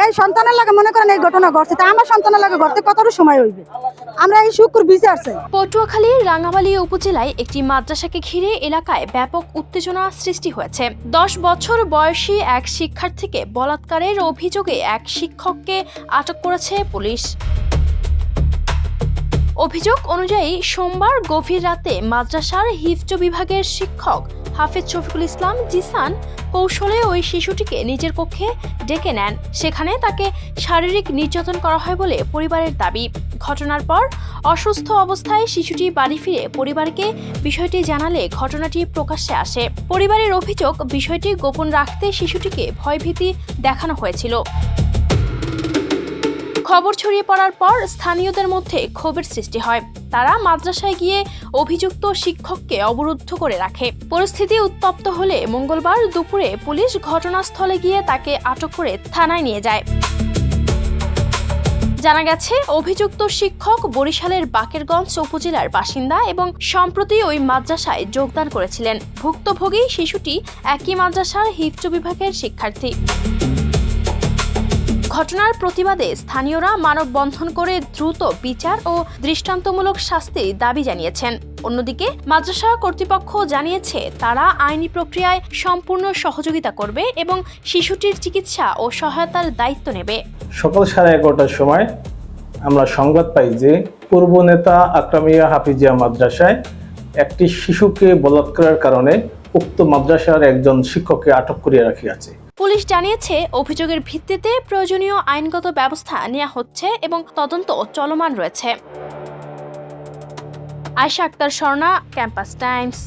এই সন্তানের লাগে মনে করেন এই ঘটনা ঘটছে, তা আমার সন্তানের লাগে ঘটতে কতটা সময় হইবে? আমরা এই শুক্র বিচার চাই। পটুয়াখালীর রাঙ্গামালী উপজেলায় একটি মাদ্রাসাকে ঘিরে এলাকায় ব্যাপক উত্তেজনা সৃষ্টি হয়েছে। 10 বছর বয়সী এক শিক্ষার্থীকে বলাৎকারের অভিযোগে এক শিক্ষককে আটক করেছে পুলিশ। অভিযোগ অনুযায়ী সোমবার গভীর রাতে মাদ্রাসার হিফজ বিভাগের শিক্ষক হাফেজ শফিকুল ইসলাম জিসান কৌশলে ওই শিশুটিকে নিজের কক্ষে ডেকে নেন। সেখানে তাকে শারীরিক নির্যাতন করা হয় বলে পরিবারের দাবি। ঘটনার পর অসুস্থ অবস্থায় শিশুটি বাড়ি ফিরে পরিবারকে বিষয়টি জানালে ঘটনাটি প্রকাশ্যে আসে। পরিবারের অভিযোগ, বিষয়টি গোপন রাখতে শিশুটিকে ভয়ভীতি দেখানো হয়েছিল। খবর ছড়িয়ে পড়ার পর স্থানীয়দের মধ্যে ক্ষোভের সৃষ্টি হয়। তারা মাদ্রাসায় গিয়ে অভিযুক্ত শিক্ষককে অবরুদ্ধ করে রাখে। পরিস্থিতি উত্তপ্ত হলে মঙ্গলবার দুপুরে পুলিশ ঘটনাস্থলে গিয়ে তাকে আটক করে থানায় নিয়ে যায়। জানা গেছে, অভিযুক্ত শিক্ষক বরিশালের বাকেরগঞ্জ উপজেলার বাসিন্দা এবং সম্প্রতি ওই মাদ্রাসায় যোগদান করেছিলেন। ভুক্তভোগী শিশুটি একই মাদ্রাসার হিফজ বিভাগের শিক্ষার্থী। ঘটনার প্রতিবাদে স্থানীয়রা মানববন্ধন করে দ্রুত বিচার ও দৃষ্টান্তমূলক শাস্তির দাবি জানিয়েছেন। অন্যদিকে মাদ্রাসা কর্তৃপক্ষ জানিয়েছে তারা আইনি প্রক্রিয়ায় সম্পূর্ণ সহযোগিতা করবে এবং শিশুটির চিকিৎসা ও সহায়তার দায়িত্ব নেবে। সকাল 11:30টার সময় আমরা সংবাদ পাই যে পূর্ব নেতা আকরামিয়া হাফিজিয়া মাদ্রাসায় একটি শিশুকে বলাৎকারের কারণে উক্ত মাদ্রাসার একজন শিক্ষককে আটক করিয়া রাখিয়াছে। পুলিশ জানিয়েছে অভিযোগের ভিত্তিতে প্রয়োজনীয় আইনগত ব্যবস্থা নেওয়া হচ্ছে এবং তদন্ত চলমান রয়েছে। Ayesha Akter Swarna, Campus Times.